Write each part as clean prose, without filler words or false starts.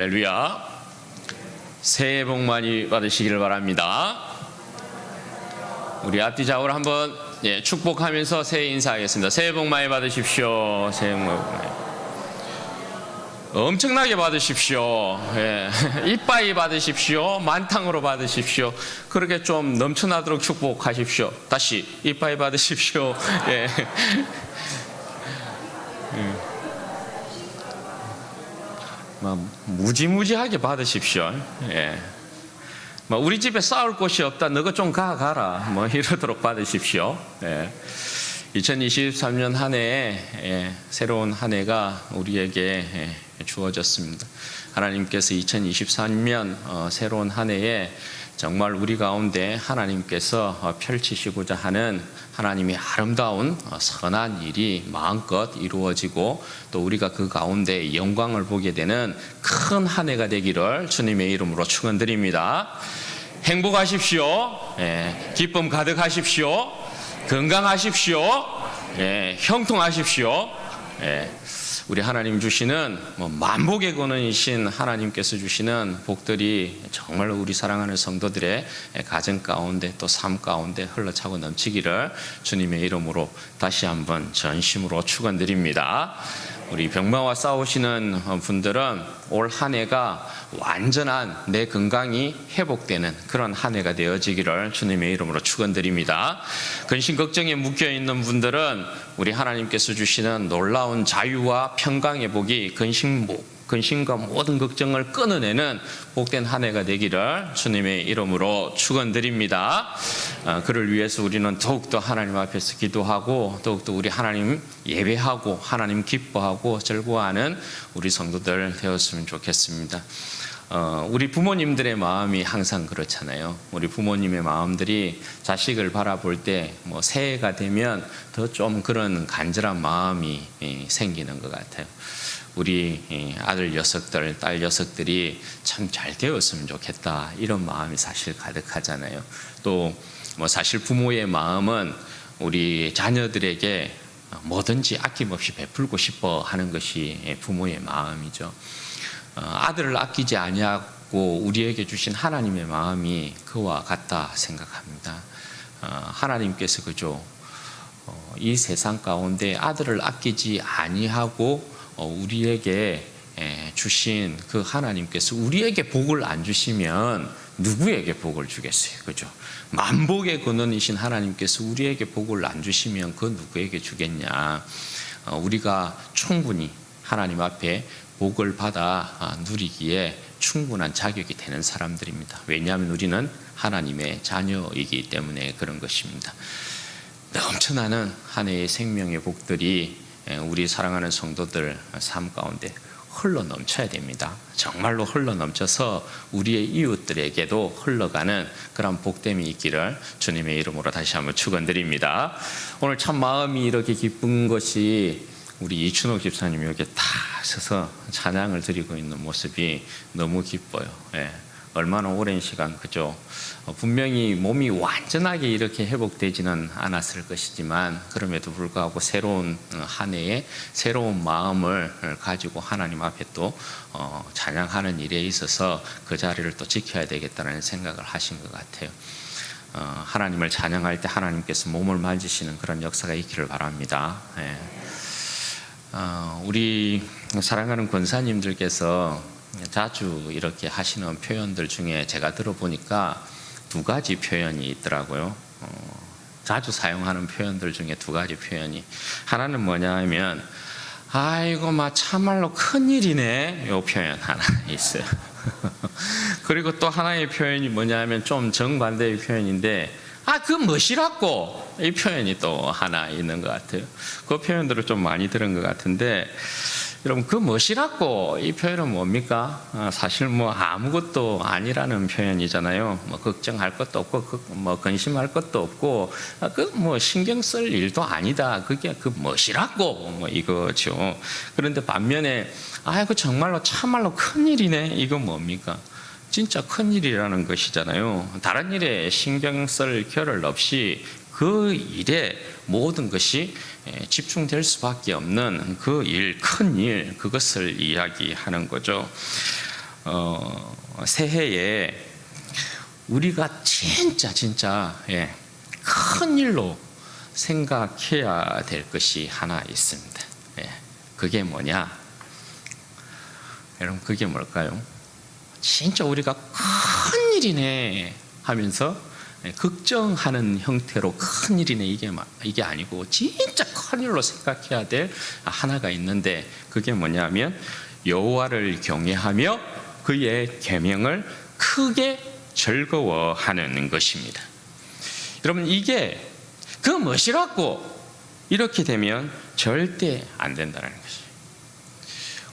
할렐루야. 새해 복 많이 받으시기를 바랍니다. 우리 앞뒤 좌우를 한번 축복하면서 새해 인사하겠습니다. 새해 복 많이 받으십시오. 새해 복 많이 엄청나게 받으십시오. 이빠이 받으십시오. 만탕으로 받으십시오. 그렇게 좀 넘쳐나도록 축복하십시오. 다시 이빠이 받으십시오. 무지무지하게 받으십시오. 우리 집에 쌓을 곳이 없다. 너가 좀 가라. 이러도록 받으십시오. 2023년 한 해에 새로운 한 해가 우리에게 주어졌습니다. 하나님께서 2023년 새로운 한 해에 정말 우리 가운데 하나님께서 펼치시고자 하는 하나님의 아름다운 선한 일이 마음껏 이루어지고 또 우리가 그 가운데 영광을 보게 되는 큰 한 해가 되기를 주님의 이름으로 축원드립니다. 행복하십시오. 기쁨 가득하십시오. 건강하십시오. 형통하십시오. 우리 하나님 주시는 만복의 근원이신 하나님께서 주시는 복들이 정말로 우리 사랑하는 성도들의 가정 가운데 또 삶 가운데 흘러차고 넘치기를 주님의 이름으로 다시 한번 전심으로 축원드립니다. 우리 병마와 싸우시는 분들은 올 한 해가 완전한 내 건강이 회복되는 그런 한 해가 되어지기를 주님의 이름으로 축원드립니다. 근심 걱정에 묶여있는 분들은 우리 하나님께서 주시는 놀라운 자유와 평강의 복이 근심과 모든 걱정을 끊어내는 복된 한 해가 되기를 주님의 이름으로 축원드립니다. 그를 위해서 우리는 더욱더 하나님 앞에서 기도하고 더욱더 우리 하나님 예배하고 하나님 기뻐하고 즐거워하는 우리 성도들 되었으면 좋겠습니다. 우리 부모님들의 마음이 항상 그렇잖아요. 우리 부모님의 마음들이 자식을 바라볼 때 새해가 되면 더 좀 그런 간절한 마음이 생기는 것 같아요. 우리 아들 녀석들, 딸 녀석들이 참 잘 되었으면 좋겠다 이런 마음이 사실 가득하잖아요. 또 사실 부모의 마음은 우리 자녀들에게 뭐든지 아낌없이 베풀고 싶어 하는 것이 부모의 마음이죠. 아들을 아끼지 아니하고 우리에게 주신 하나님의 마음이 그와 같다 생각합니다. 하나님께서 그죠 이 세상 가운데 아들을 아끼지 아니하고 우리에게 주신 그 하나님께서 우리에게 복을 안 주시면 누구에게 복을 주겠어요? 그죠? 만복의 근원이신 하나님께서 우리에게 복을 안 주시면 그 누구에게 주겠냐? 우리가 충분히 하나님 앞에 복을 받아 누리기에 충분한 자격이 되는 사람들입니다. 왜냐하면 우리는 하나님의 자녀이기 때문에 그런 것입니다. 넘쳐나는 한 해의 생명의 복들이 우리 사랑하는 성도들 삶 가운데 흘러 넘쳐야 됩니다. 정말로 흘러 넘쳐서 우리의 이웃들에게도 흘러가는 그런 복됨이 있기를 주님의 이름으로 다시 한번 축원드립니다. 오늘 참 마음이 이렇게 기쁜 것이 우리 이춘옥 집사님이 여기 다 서서 찬양을 드리고 있는 모습이 너무 기뻐요. 얼마나 오랜 시간 그죠? 분명히 몸이 완전하게 이렇게 회복되지는 않았을 것이지만 그럼에도 불구하고 새로운 한 해에 새로운 마음을 가지고 하나님 앞에 또 찬양하는 일에 있어서 그 자리를 또 지켜야 되겠다는 생각을 하신 것 같아요. 하나님을 찬양할 때 하나님께서 몸을 만지시는 그런 역사가 있기를 바랍니다. 우리 사랑하는 권사님들께서 자주 이렇게 하시는 표현들 중에 제가 들어보니까 두 가지 표현이 있더라고요. 자주 사용하는 표현들 중에 두 가지 표현이 하나는 뭐냐 하면 아이고 참말로 큰일이네 이 표현 하나 있어요. 그리고 또 하나의 표현이 뭐냐 하면 좀 정반대의 표현인데 그 멋이라고 이 표현이 또 하나 있는 것 같아요. 그 표현들을 좀 많이 들은 것 같은데 여러분 그 멋이라고 이 표현은 뭡니까? 사실 아무것도 아니라는 표현이잖아요. 걱정할 것도 없고 근심할 것도 없고 신경 쓸 일도 아니다. 그게 그 멋이라고 이거죠. 그런데 반면에 아이고 정말로 참말로 큰일이네 이거 뭡니까? 진짜 큰일이라는 것이잖아요. 다른 일에 신경 쓸 겨를 없이 그 일에 모든 것이 집중될 수밖에 없는 그 일, 큰 일, 그것을 이야기하는 거죠. 새해에 우리가 진짜 큰 일로 생각해야 될 것이 하나 있습니다. 그게 뭐냐? 여러분, 그게 뭘까요? 진짜 우리가 큰 일이네 하면서 걱정하는 형태로 큰 일이네 이게 아니고 진짜 큰 일로 생각해야 될 하나가 있는데, 그게 뭐냐면 여호와를 경외하며 그의 계명을 크게 즐거워하는 것입니다. 여러분, 이게 그 멋이라고 이렇게 되면 절대 안 된다는 것이에요.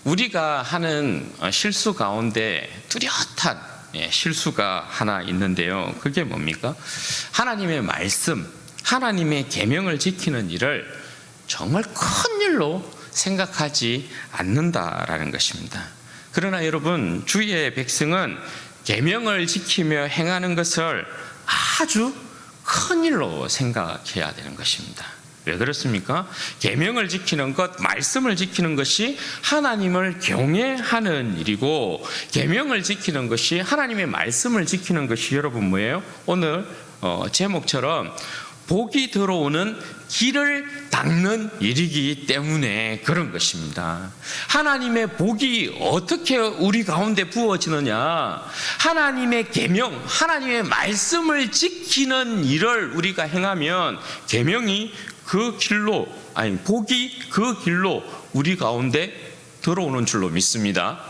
우리가 하는 실수 가운데 뚜렷한 실수가 하나 있는데요. 그게 뭡니까? 하나님의 말씀, 하나님의 계명을 지키는 일을 정말 큰 일로 생각하지 않는다라는 것입니다. 그러나 여러분, 주의 백성은 계명을 지키며 행하는 것을 아주 큰 일로 생각해야 되는 것입니다. 왜 그렇습니까? 계명을 지키는 것, 말씀을 지키는 것이 하나님을 경외하는 일이고, 계명을 지키는 것이 하나님의 말씀을 지키는 것이 여러분 뭐예요? 오늘 제목처럼 복이 들어오는 길을 닦는 일이기 때문에 그런 것입니다. 하나님의 복이 어떻게 우리 가운데 부어지느냐? 하나님의 계명, 하나님의 말씀을 지키는 일을 우리가 행하면 계명이 그 길로, 복이 그 길로 우리 가운데 들어오는 줄로 믿습니다.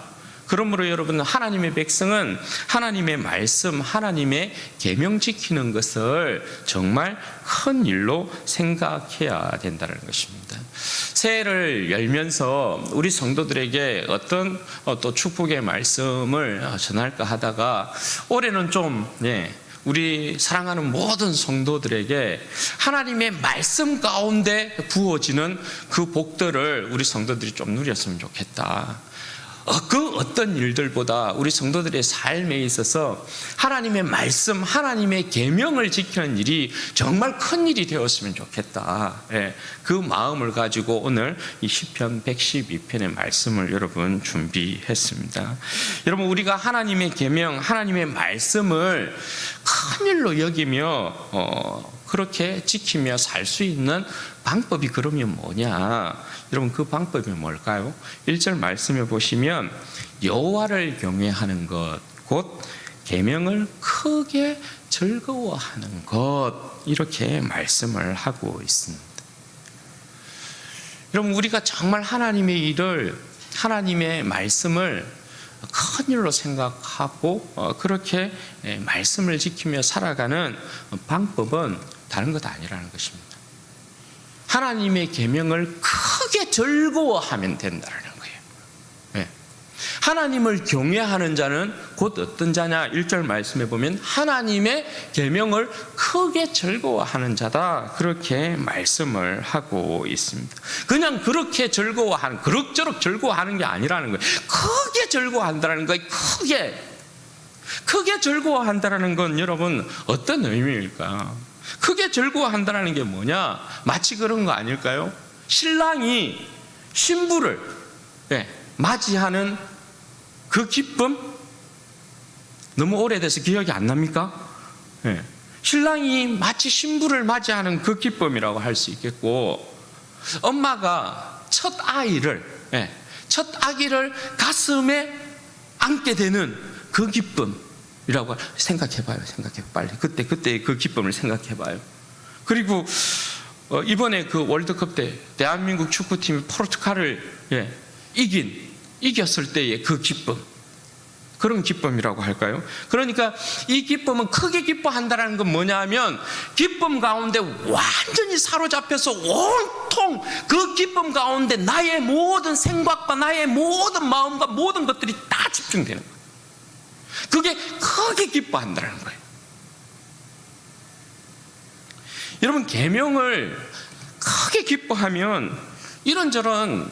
그러므로 여러분, 하나님의 백성은 하나님의 말씀, 하나님의 계명 지키는 것을 정말 큰 일로 생각해야 된다는 것입니다. 새해를 열면서 우리 성도들에게 어떤 또 축복의 말씀을 전할까 하다가, 올해는 좀 우리 사랑하는 모든 성도들에게 하나님의 말씀 가운데 부어지는 그 복들을 우리 성도들이 좀 누렸으면 좋겠다. 그 어떤 일들보다 우리 성도들의 삶에 있어서 하나님의 말씀, 하나님의 계명을 지키는 일이 정말 큰 일이 되었으면 좋겠다. 그 마음을 가지고 오늘 이 시편 112편의 말씀을 여러분 준비했습니다. 여러분, 우리가 하나님의 계명, 하나님의 말씀을 큰 일로 여기며 그렇게 지키며 살 수 있는 방법이 그러면 뭐냐? 여러분, 그 방법이 뭘까요? 1절 말씀에 보시면 여호와를 경외하는 것, 곧 계명을 크게 즐거워하는 것, 이렇게 말씀을 하고 있습니다. 여러분, 우리가 정말 하나님의 일을, 하나님의 말씀을 큰 일로 생각하고 그렇게 말씀을 지키며 살아가는 방법은 다른 것 아니라는 것입니다. 하나님의 계명을 크게 즐거워하면 된다는 거예요. 하나님을 경외하는 자는 곧 어떤 자냐? 1절 말씀에 보면 하나님의 계명을 크게 즐거워하는 자다, 그렇게 말씀을 하고 있습니다. 그냥 그렇게 즐거워하는, 그럭저럭 즐거워하는 게 아니라는 거예요. 크게 즐거워한다는 거예요. 크게 즐거워한다는 건 여러분 어떤 의미일까? 크게 즐거워한다는 게 뭐냐? 마치 그런 거 아닐까요? 신랑이 신부를 맞이하는 그 기쁨, 너무 오래돼서 기억이 안 납니까? 신랑이 마치 신부를 맞이하는 그 기쁨이라고 할 수 있겠고, 엄마가 첫 아기를 가슴에 안게 되는 그 기쁨이라고 생각해봐요. 빨리 그때 그 기쁨을 생각해봐요. 그리고 이번에 그 월드컵 때 대한민국 축구팀이 포르투갈을 이겼을 때의 그 기쁨, 그런 기쁨이라고 할까요? 그러니까 이 기쁨은 크게 기뻐한다는 건 뭐냐면, 기쁨 가운데 완전히 사로잡혀서 온통 그 기쁨 가운데 나의 모든 생각과 나의 모든 마음과 모든 것들이 다 집중되는 거예요. 그게 크게 기뻐한다는 거예요. 여러분, 계명을 크게 기뻐하면 이런저런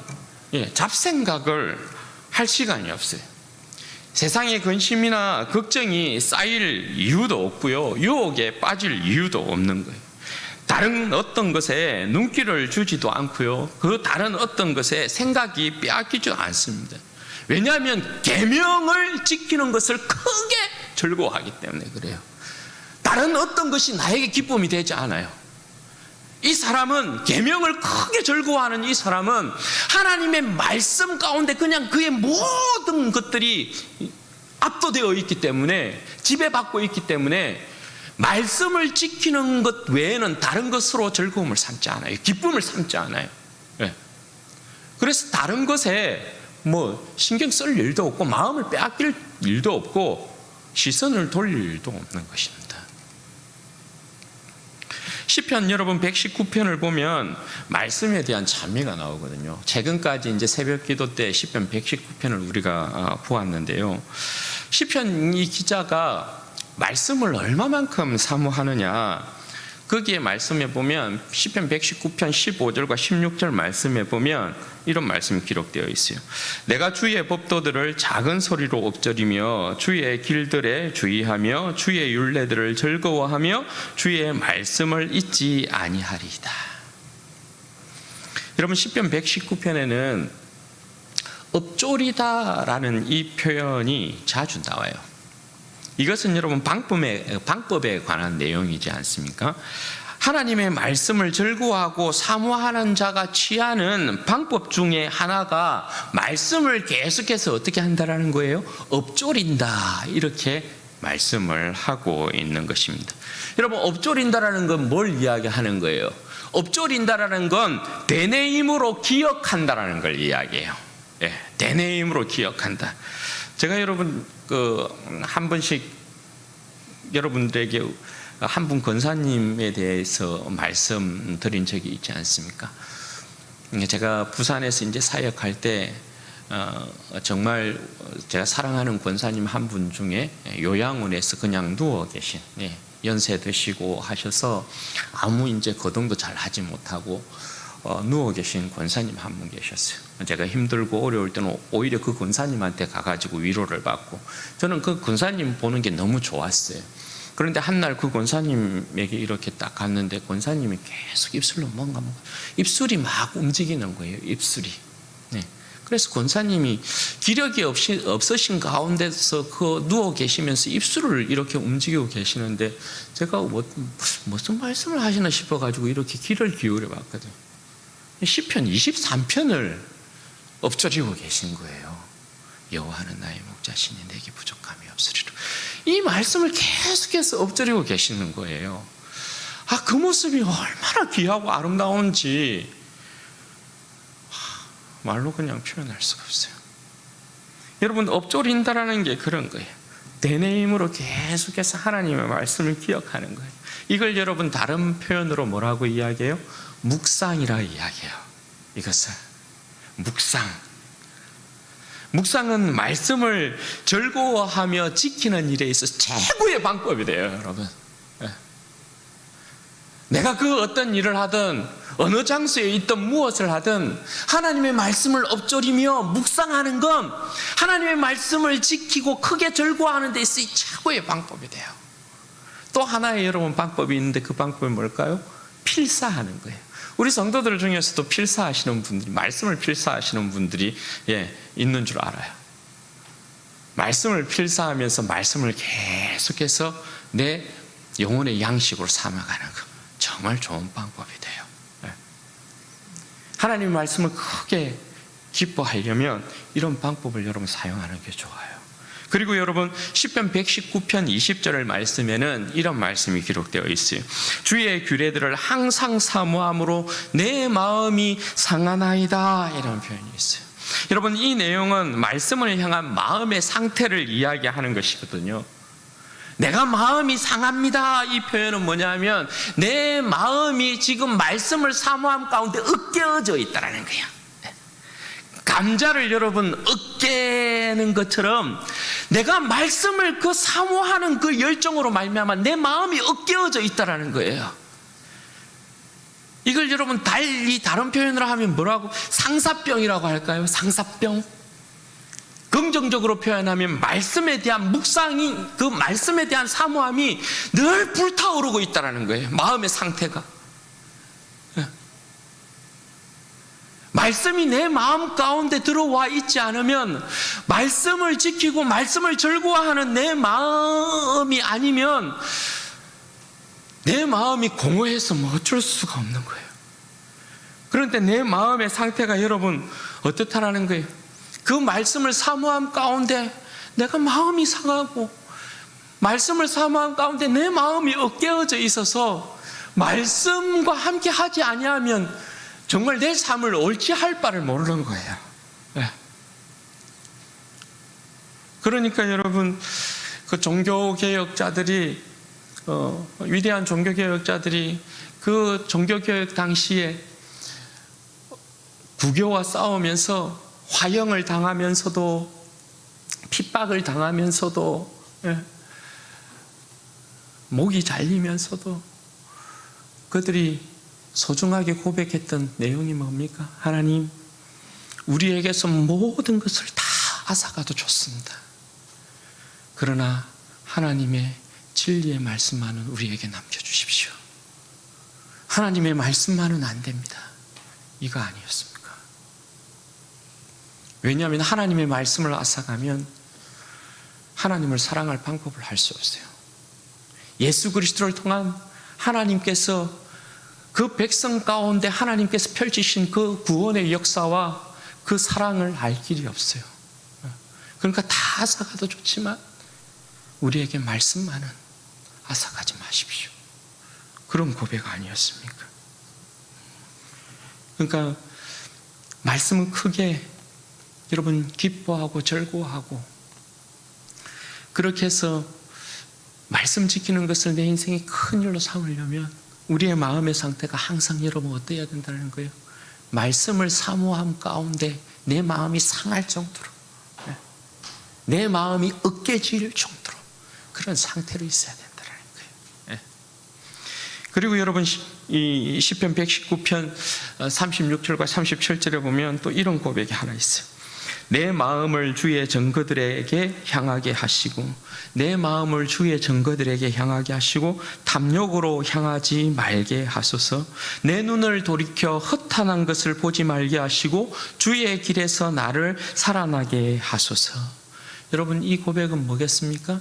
잡생각을 할 시간이 없어요. 세상의 근심이나 걱정이 쌓일 이유도 없고요, 유혹에 빠질 이유도 없는 거예요. 다른 어떤 것에 눈길을 주지도 않고요, 그 다른 어떤 것에 생각이 빼앗기지도 않습니다. 왜냐하면 계명을 지키는 것을 크게 즐거워하기 때문에 그래요. 다른 어떤 것이 나에게 기쁨이 되지 않아요. 이 사람은 계명을 크게 즐거워하는 이 사람은 하나님의 말씀 가운데 그냥 그의 모든 것들이 압도되어 있기 때문에, 지배받고 있기 때문에 말씀을 지키는 것 외에는 다른 것으로 즐거움을 삼지 않아요. 기쁨을 삼지 않아요. 네. 그래서 다른 것에 신경 쓸 일도 없고 마음을 빼앗길 일도 없고 시선을 돌릴 일도 없는 것입니다. 시편 여러분 119편을 보면 말씀에 대한 찬미가 나오거든요. 최근까지 이제 새벽 기도 때 시편 119편을 우리가 보았는데요. 시편 이 기자가 말씀을 얼마만큼 사모하느냐, 거기에 말씀에 보면 시편 119편 15절과 16절 말씀에 보면 이런 말씀이 기록되어 있어요. 내가 주의 법도들을 작은 소리로 엎드리며 주의 길들에 주의하며 주의 율례들을 즐거워하며 주의 말씀을 잊지 아니하리이다. 여러분, 시편 119편에는 엎조리다라는 이 표현이 자주 나와요. 이것은 여러분 방법에 관한 내용이지 않습니까? 하나님의 말씀을 즐거워하고 사모하는 자가 취하는 방법 중에 하나가 말씀을 계속해서 어떻게 한다라는 거예요? 엎조린다, 이렇게 말씀을 하고 있는 것입니다. 여러분, 엎조린다라는 건 뭘 이야기하는 거예요? 엎조린다라는 건 대내 힘으로 기억한다라는 걸 이야기해요. 대내 힘으로 기억한다. 제가 여러분 한 번씩 여러분들에게 한 분 권사님에 대해서 말씀드린 적이 있지 않습니까? 제가 부산에서 이제 사역할 때 정말 제가 사랑하는 권사님 한 분 중에 요양원에서 그냥 누워 계신, 연세 드시고 하셔서 아무 이제 거동도 잘 하지 못하고 누워 계신 권사님 한 분 계셨어요. 제가 힘들고 어려울 때는 오히려 그 권사님한테 가가지고 위로를 받고, 저는 그 권사님 보는 게 너무 좋았어요. 그런데 한날 그 권사님에게 이렇게 딱 갔는데 권사님이 계속 입술로 뭔가 입술이 막 움직이는 거예요. 입술이. 그래서 권사님이 기력이 없으신 가운데서 누워 계시면서 입술을 이렇게 움직이고 계시는데 제가 무슨 말씀을 하시나 싶어가지고 이렇게 귀를 기울여 봤거든요. 시편 23편을 엎조리고 계신 거예요. 여호와는 나의 목자시니 내게 부족함이 없으리라. 이 말씀을 계속해서 엎조리고 계시는 거예요. 그 모습이 얼마나 귀하고 아름다운지 말로 그냥 표현할 수가 없어요. 여러분, 엎조린다라는 게 그런 거예요. 대내 힘으로 계속해서 하나님의 말씀을 기억하는 거예요. 이걸 여러분 다른 표현으로 뭐라고 이야기해요? 묵상이라 이야기해요. 이것을 묵상은 말씀을 즐거워하며 지키는 일에 있어서 최고의 방법이 돼요, 여러분. 내가 그 어떤 일을 하든 어느 장소에 있든 무엇을 하든 하나님의 말씀을 엎조리며 묵상하는 건 하나님의 말씀을 지키고 크게 즐거워하는 데 있어서 최고의 방법이 돼요. 또 하나의 여러분 방법이 있는데 그 방법이 뭘까요? 필사하는 거예요. 우리 성도들 중에서도 필사하시는 분들이, 말씀을 필사하시는 분들이 있는 줄 알아요. 말씀을 필사하면서 말씀을 계속해서 내 영혼의 양식으로 삼아가는 거, 정말 좋은 방법이 돼요. 하나님의 말씀을 크게 기뻐하려면 이런 방법을 여러분 사용하는 게 좋아요. 그리고 여러분 시편 119편 20절을 말씀에는 이런 말씀이 기록되어 있어요. 주의 규례들을 항상 사모함으로 내 마음이 상하나이다, 이런 표현이 있어요. 여러분, 이 내용은 말씀을 향한 마음의 상태를 이야기하는 것이거든요. 내가 마음이 상합니다, 이 표현은 뭐냐면 내 마음이 지금 말씀을 사모함 가운데 으깨어져 있다는 거예요. 감자를 여러분 으깨는 것처럼 내가 말씀을 그 사모하는 그 열정으로 말미암아 내 마음이 으깨어져 있다는 거예요. 이걸 여러분 달리 다른 표현으로 하면 뭐라고? 상사병이라고 할까요? 상사병? 긍정적으로 표현하면 말씀에 대한 묵상이, 그 말씀에 대한 사모함이 늘 불타오르고 있다는 거예요. 마음의 상태가. 말씀이 내 마음 가운데 들어와 있지 않으면, 말씀을 지키고 말씀을 즐거워하는 내 마음이 아니면 내 마음이 공허해서 뭐 어쩔 수가 없는 거예요. 그런데 내 마음의 상태가 여러분 어떻다라는 거예요? 그 말씀을 사모함 가운데 내가 마음이 상하고, 말씀을 사모함 가운데 내 마음이 엇깨어져 있어서 말씀과 함께 하지 아니하면 정말 내 삶을 옳지 할 바를 모르는 거예요. 네. 그러니까 여러분, 그 종교개혁자들이 위대한 종교개혁자들이 그 종교개혁 당시에 구교와 싸우면서 화형을 당하면서도, 핍박을 당하면서도, 목이 잘리면서도 그들이 소중하게 고백했던 내용이 뭡니까? 하나님, 우리에게서 모든 것을 다 앗아가도 좋습니다. 그러나 하나님의 진리의 말씀만은 우리에게 남겨주십시오. 하나님의 말씀만은 안 됩니다. 이거 아니었습니까? 왜냐하면 하나님의 말씀을 앗아가면 하나님을 사랑할 방법을 할 수 없어요. 예수 그리스도를 통한 하나님께서 그 백성 가운데 하나님께서 펼치신 그 구원의 역사와 그 사랑을 알 길이 없어요. 그러니까 다 앗아가도 좋지만 우리에게 말씀만은 앗아가지 마십시오. 그런 고백 아니었습니까? 그러니까 말씀은 크게 여러분 기뻐하고 즐거워하고, 그렇게 해서 말씀 지키는 것을 내 인생의 큰 일로 삼으려면 우리의 마음의 상태가 항상 여러분 어때야 된다는 거예요? 말씀을 사모함 가운데 내 마음이 상할 정도로, 내 마음이 으깨질 정도로 그런 상태로 있어야 된다는 거예요. 그리고 여러분, 이 시편 119편 36절과 37절에 보면 또 이런 고백이 하나 있어요. 내 마음을 주의 증거들에게 향하게 하시고, 내 마음을 주의 증거들에게 향하게 하시고 탐욕으로 향하지 말게 하소서. 내 눈을 돌이켜 허탄한 것을 보지 말게 하시고 주의 길에서 나를 살아나게 하소서. 여러분, 이 고백은 뭐겠습니까?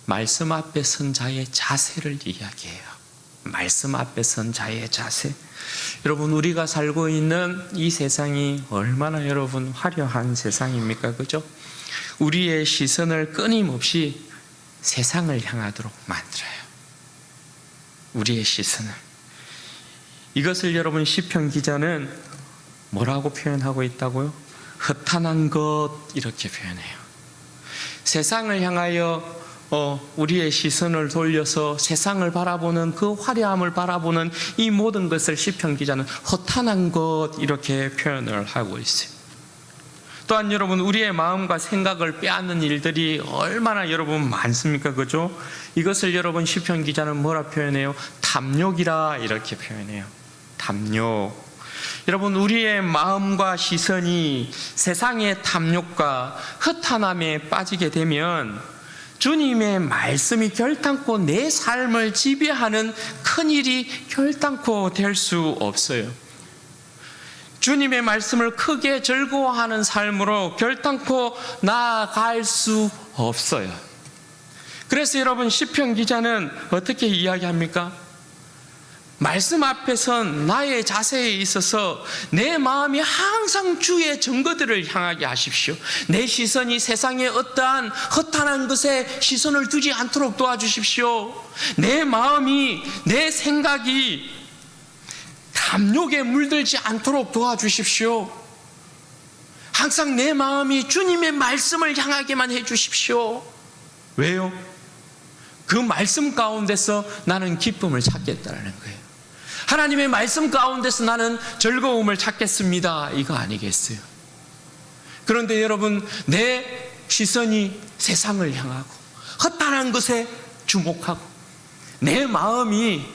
말씀 앞에 선 자의 자세를 이야기해요. 말씀 앞에 선 자의 자세. 여러분, 우리가 살고 있는 이 세상이 얼마나 여러분 화려한 세상입니까? 그죠? 우리의 시선을 끊임없이 세상을 향하도록 만들어요. 우리의 시선을. 이것을 여러분 시편 기자는 뭐라고 표현하고 있다고요? 허탄한 것, 이렇게 표현해요. 세상을 향하여 우리의 시선을 돌려서 세상을 바라보는, 그 화려함을 바라보는 이 모든 것을 시편 기자는 허탄한 것, 이렇게 표현을 하고 있어요. 또한 여러분, 우리의 마음과 생각을 빼앗는 일들이 얼마나 여러분 많습니까? 그죠? 이것을 여러분 시편 기자는 뭐라 표현해요? 탐욕이라, 이렇게 표현해요. 탐욕. 여러분, 우리의 마음과 시선이 세상의 탐욕과 허탄함에 빠지게 되면 주님의 말씀이 결단코 내 삶을 지배하는 큰일이 결단코 될 수 없어요. 주님의 말씀을 크게 즐거워하는 삶으로 결단코 나아갈 수 없어요. 그래서 여러분, 시편 기자는 어떻게 이야기합니까? 말씀 앞에 선 나의 자세에 있어서 내 마음이 항상 주의 증거들을 향하게 하십시오. 내 시선이 세상의 어떠한 허탄한 것에 시선을 두지 않도록 도와주십시오. 내 마음이, 내 생각이 탐욕에 물들지 않도록 도와주십시오. 항상 내 마음이 주님의 말씀을 향하게만 해주십시오. 왜요? 그 말씀 가운데서 나는 기쁨을 찾겠다는 거예요. 하나님의 말씀 가운데서 나는 즐거움을 찾겠습니다, 이거 아니겠어요? 그런데 여러분, 내 시선이 세상을 향하고 허탄한 것에 주목하고 내 마음이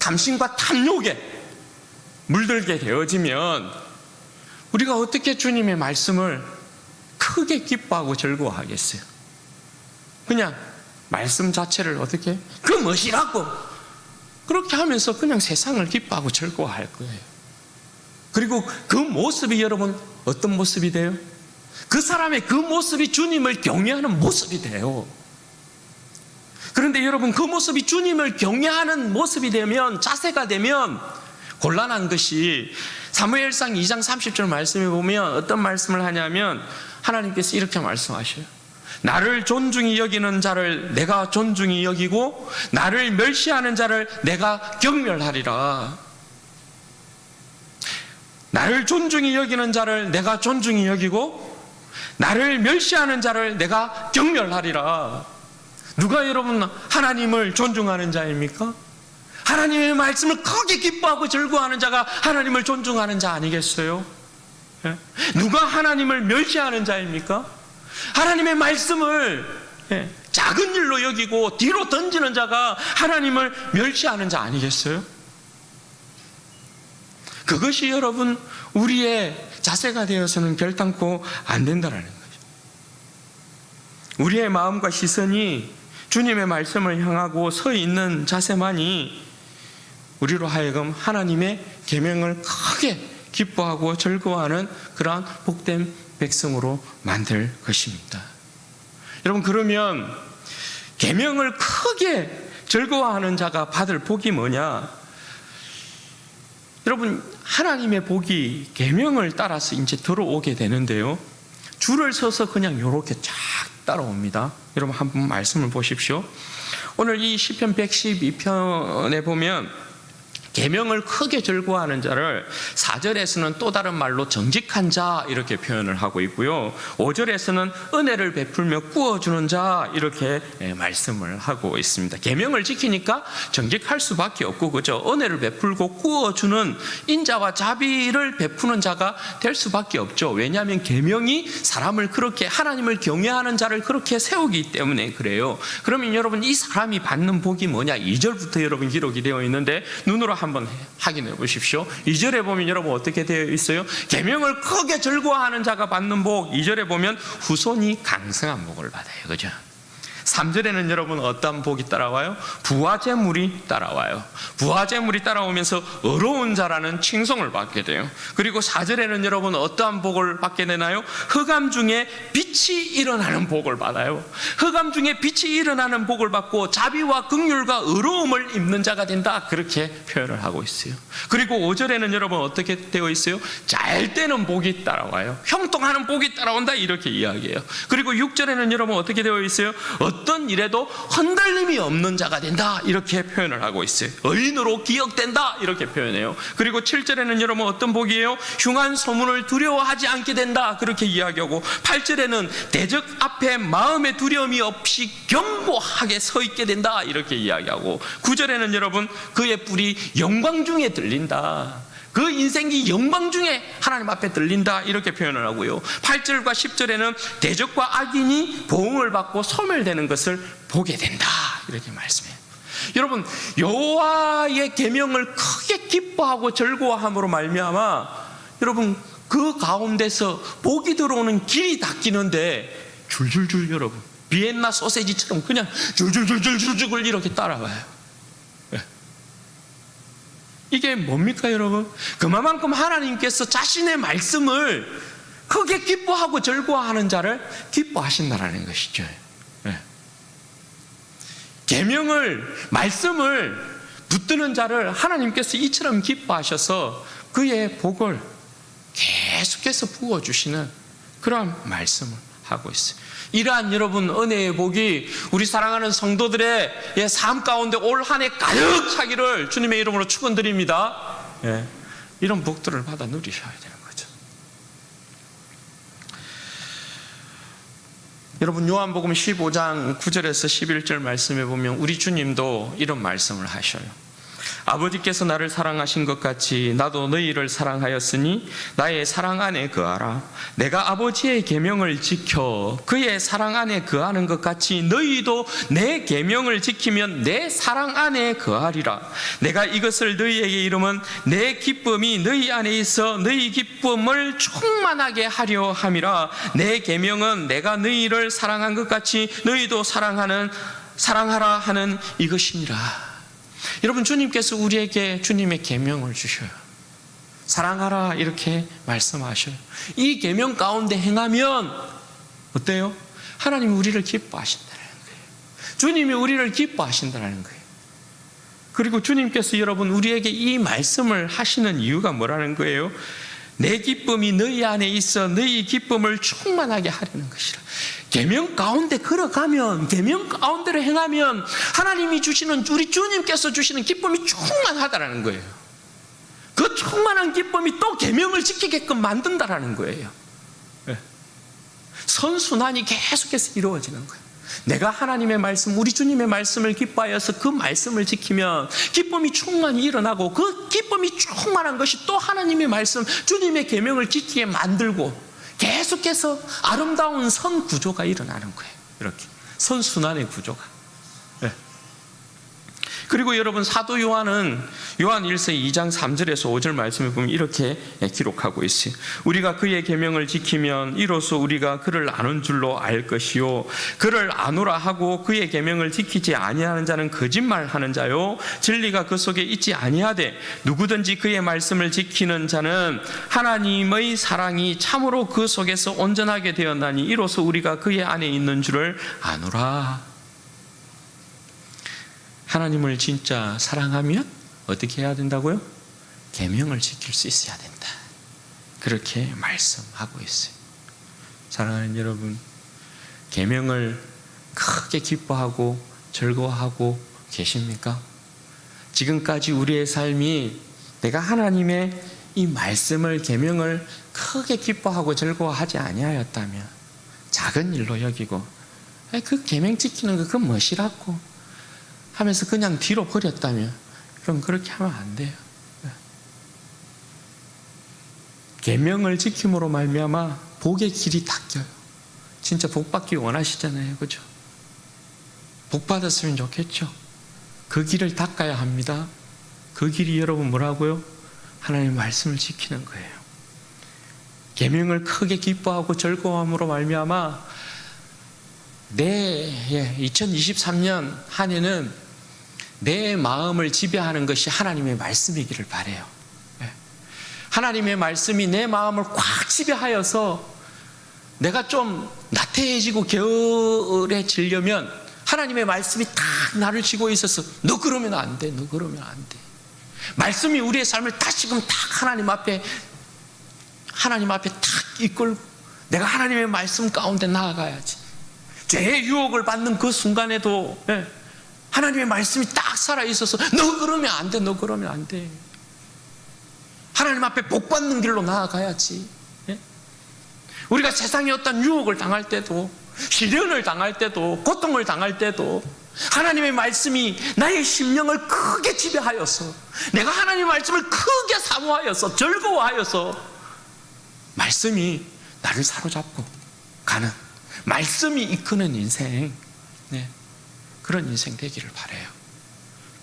탐심과 탐욕에 물들게 되어지면 우리가 어떻게 주님의 말씀을 크게 기뻐하고 즐거워하겠어요? 그냥 말씀 자체를 어떻게? 그 멋이라고 그렇게 하면서 그냥 세상을 기뻐하고 즐거워할 거예요. 그리고 그 모습이 여러분 어떤 모습이 돼요? 그 사람의 그 모습이 주님을 경외하는 모습이 돼요. 그런데 여러분, 그 모습이 주님을 경외하는 모습이 되면, 자세가 되면 곤란한 것이, 사무엘상 2장 30절 말씀에 보면 어떤 말씀을 하냐면 하나님께서 이렇게 말씀하셔요. 나를 존중히 여기는 자를 내가 존중히 여기고 나를 멸시하는 자를 내가 경멸하리라. 나를 존중히 여기는 자를 내가 존중히 여기고 나를 멸시하는 자를 내가 경멸하리라. 누가 여러분 하나님을 존중하는 자입니까? 하나님의 말씀을 크게 기뻐하고 즐거워하는 자가 하나님을 존중하는 자 아니겠어요? 예? 누가 하나님을 멸시하는 자입니까? 하나님의 말씀을 작은 일로 여기고 뒤로 던지는 자가 하나님을 멸시하는 자 아니겠어요? 그것이 여러분 우리의 자세가 되어서는 결단코 안 된다는 거죠. 우리의 마음과 시선이 주님의 말씀을 향하고 서 있는 자세만이 우리로 하여금 하나님의 계명을 크게 기뻐하고 즐거워하는 그러한 복된 백성으로 만들 것입니다. 여러분, 그러면 계명을 크게 즐거워하는 자가 받을 복이 뭐냐? 여러분, 하나님의 복이 계명을 따라서 이제 들어오게 되는데요, 줄을 서서 그냥 이렇게 쫙 따라옵니다. 여러분, 한번 말씀을 보십시오. 오늘 이 시편 112편에 보면 계명을 크게 즐거워하는 자를 4절에서는 또 다른 말로 정직한 자 이렇게 표현을 하고 있고요, 5절에서는 은혜를 베풀며 꾸어주는 자 이렇게 말씀을 하고 있습니다. 계명을 지키니까 정직할 수밖에 없고, 그죠? 은혜를 베풀고 꾸어주는 인자와 자비를 베푸는 자가 될 수밖에 없죠. 왜냐하면 계명이 사람을 그렇게, 하나님을 경외하는 자를 그렇게 세우기 때문에 그래요. 그러면 여러분, 이 사람이 받는 복이 뭐냐? 2절부터 여러분 기록이 되어 있는데 눈으로 한번 확인해 보십시오. 2절에 보면 여러분 어떻게 되어 있어요? 계명을 크게 즐거워하는 자가 받는 복, 2절에 보면 후손이 강성한 복을 받아요. 그죠? 3절에는 여러분 어떤 복이 따라와요? 부와 재물이 따라와요. 부와 재물이 따라오면서 의로운 자라는 칭송을 받게 돼요. 그리고 4절에는 여러분 어떠한 복을 받게 되나요? 흑암 중에 빛이 일어나는 복을 받아요. 흑암 중에 빛이 일어나는 복을 받고 자비와 긍휼과 의로움을 입는 자가 된다, 그렇게 표현을 하고 있어요. 그리고 5절에는 여러분 어떻게 되어 있어요? 잘 되는 복이 따라와요. 형통하는 복이 따라온다, 이렇게 이야기해요. 그리고 6절에는 여러분 어떻게 되어 있어요? 어떤 일에도 흔들림이 없는 자가 된다, 이렇게 표현을 하고 있어요. 의인으로 기억된다, 이렇게 표현해요. 그리고 7절에는 여러분 어떤 복이에요? 흉한 소문을 두려워하지 않게 된다, 그렇게 이야기하고, 8절에는 대적 앞에 마음의 두려움이 없이 견고하게 서 있게 된다, 이렇게 이야기하고, 9절에는 여러분 그의 뿔이 영광 중에 들린다, 그 인생이 영광 중에 하나님 앞에 들린다, 이렇게 표현을 하고요, 8절과 10절에는 대적과 악인이 보응을 받고 소멸되는 것을 보게 된다, 이렇게 말씀해요. 여러분, 여호와의 계명을 크게 기뻐하고 즐거워함으로 말미암아 여러분 그 가운데서 복이 들어오는 길이 닦이는데 줄줄줄 여러분 비엔나 소세지처럼 그냥 줄줄줄줄줄 이렇게 따라와요. 이게 뭡니까 여러분? 그만큼 하나님께서 자신의 말씀을 크게 기뻐하고 즐거워하는 자를 기뻐하신다는 것이죠. 계명을, 말씀을 붙드는 자를 하나님께서 이처럼 기뻐하셔서 그의 복을 계속해서 부어주시는 그런 말씀을 하고 있어요. 이러한 여러분 은혜의 복이 우리 사랑하는 성도들의 삶 가운데 올 한 해 가득 차기를 주님의 이름으로 축원드립니다. 이런 복들을 받아 누리셔야 되는 거죠. 여러분, 요한복음 15장 9절에서 11절 말씀에 보면 우리 주님도 이런 말씀을 하셔요. 아버지께서 나를 사랑하신 것 같이 나도 너희를 사랑하였으니 나의 사랑 안에 거하라. 내가 아버지의 계명을 지켜 그의 사랑 안에 거하는 것 같이 너희도 내 계명을 지키면 내 사랑 안에 거하리라. 내가 이것을 너희에게 이름은 내 기쁨이 너희 안에 있어 너희 기쁨을 충만하게 하려 함이라. 내 계명은 내가 너희를 사랑한 것 같이 너희도 사랑하라 하는 이것이니라. 여러분, 주님께서 우리에게 주님의 계명을 주셔요. 사랑하라 이렇게 말씀하셔요. 이 계명 가운데 행하면 어때요? 하나님이 우리를 기뻐하신다는 거예요. 주님이 우리를 기뻐하신다는 거예요. 그리고 주님께서 여러분 우리에게 이 말씀을 하시는 이유가 뭐라는 거예요? 내 기쁨이 너희 안에 있어 너희 기쁨을 충만하게 하려는 것이라. 계명 가운데 걸어가면, 계명 가운데로 행하면 하나님이 주시는, 우리 주님께서 주시는 기쁨이 충만하다라는 거예요. 그 충만한 기쁨이 또 계명을 지키게끔 만든다라는 거예요. 선순환이 계속해서 이루어지는 거예요. 내가 하나님의 말씀, 우리 주님의 말씀을 기뻐하여서 그 말씀을 지키면 기쁨이 충만히 일어나고, 그 기쁨이 충만한 것이 또 하나님의 말씀, 주님의 계명을 지키게 만들고 계속해서 아름다운 선 구조가 일어나는 거예요. 이렇게 선순환의 구조가. 그리고 여러분 사도 요한은 요한 1서 2장 3절에서 5절 말씀을 보면 이렇게 기록하고 있어요. 우리가 그의 계명을 지키면 이로써 우리가 그를 아는 줄로 알 것이요, 그를 아노라 하고 그의 계명을 지키지 아니하는 자는 거짓말하는 자요, 진리가 그 속에 있지 아니하되 누구든지 그의 말씀을 지키는 자는 하나님의 사랑이 참으로 그 속에서 온전하게 되었나니 이로써 우리가 그의 안에 있는 줄을 아노라. 하나님을 진짜 사랑하면 어떻게 해야 된다고요? 계명을 지킬 수 있어야 된다. 그렇게 말씀하고 있어요. 사랑하는 여러분, 계명을 크게 기뻐하고 즐거워하고 계십니까? 지금까지 우리의 삶이 내가 하나님의 이 말씀을, 계명을 크게 기뻐하고 즐거워하지 아니하였다면, 작은 일로 여기고 그 계명 지키는 거 그건 멋이라고 하면서 그냥 뒤로 버렸다면, 그럼 그렇게 하면 안 돼요. 계명을 지킴으로 말미암아 복의 길이 닦여요. 진짜 복 받기 원하시잖아요, 그렇죠? 복 받았으면 좋겠죠. 그 길을 닦아야 합니다. 그 길이 여러분 뭐라고요? 하나님의 말씀을 지키는 거예요. 계명을 크게 기뻐하고 즐거움으로 말미암아 내 2023년 한 해는 내 마음을 지배하는 것이 하나님의 말씀이기를 바라요. 하나님의 말씀이 내 마음을 꽉 지배하여서 내가 좀 나태해지고 게으르해지려면 하나님의 말씀이 딱 나를 쥐고 있어서 너 그러면 안 돼, 너 그러면 안 돼. 말씀이 우리의 삶을 다시금 딱 하나님 앞에 딱 이끌고 내가 하나님의 말씀 가운데 나아가야지. 죄의 유혹을 받는 그 순간에도 하나님의 말씀이 딱 살아있어서 너 그러면 안 돼, 너 그러면 안 돼. 하나님 앞에 복 받는 길로 나아가야지. 우리가 세상에 어떤 유혹을 당할 때도, 시련을 당할 때도, 고통을 당할 때도 하나님의 말씀이 나의 심령을 크게 지배하여서, 내가 하나님의 말씀을 크게 사모하여서, 즐거워하여서 말씀이 나를 사로잡고 가는, 말씀이 이끄는 인생, 그런 인생 되기를 바라요.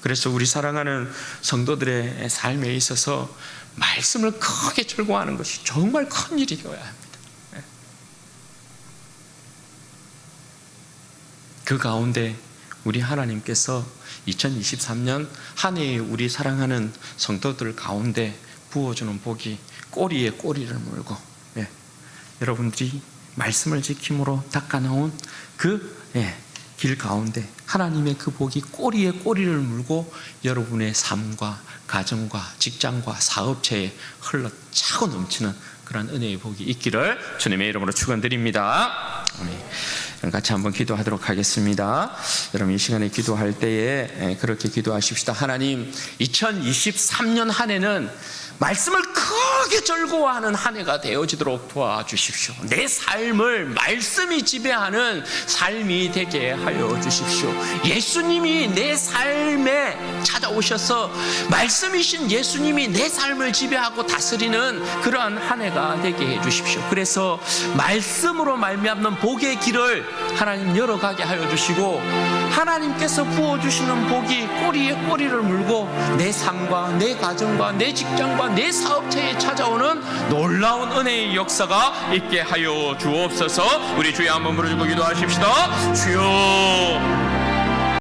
그래서 우리 사랑하는 성도들의 삶에 있어서 말씀을 크게 즐거워하는 것이 정말 큰 일이어야 합니다. 그 가운데 우리 하나님께서 2023년 한 해에 우리 사랑하는 성도들 가운데 부어주는 복이 꼬리에 꼬리를 물고, 여러분들이 말씀을 지킴으로 닦아놓은 그 길 가운데 하나님의 그 복이 꼬리에 꼬리를 물고 여러분의 삶과 가정과 직장과 사업체에 흘러차고 넘치는 그런 은혜의 복이 있기를 주님의 이름으로 축원드립니다. 같이 한번 기도하도록 하겠습니다. 여러분 이 시간에 기도할 때에 그렇게 기도하십시다. 하나님, 2023년 한 해는 말씀을 크게 즐거워하는 한 해가 되어지도록 도와주십시오. 내 삶을 말씀이 지배하는 삶이 되게 하여 주십시오. 예수님이 내 삶에 찾아오셔서 말씀이신 예수님이 내 삶을 지배하고 다스리는 그러한 한 해가 되게 해 주십시오. 그래서 말씀으로 말미암는 복의 길을 하나님 열어가게 하여 주시고, 하나님께서 부어주시는 복이 꼬리에 꼬리를 물고 내 삶과 내 가정과 내 직장과 내 사업체에 찾아오는 놀라운 은혜의 역사가 있게 하여 주옵소서. 우리 주여 한번 부르짖고 기도하십시다. 주여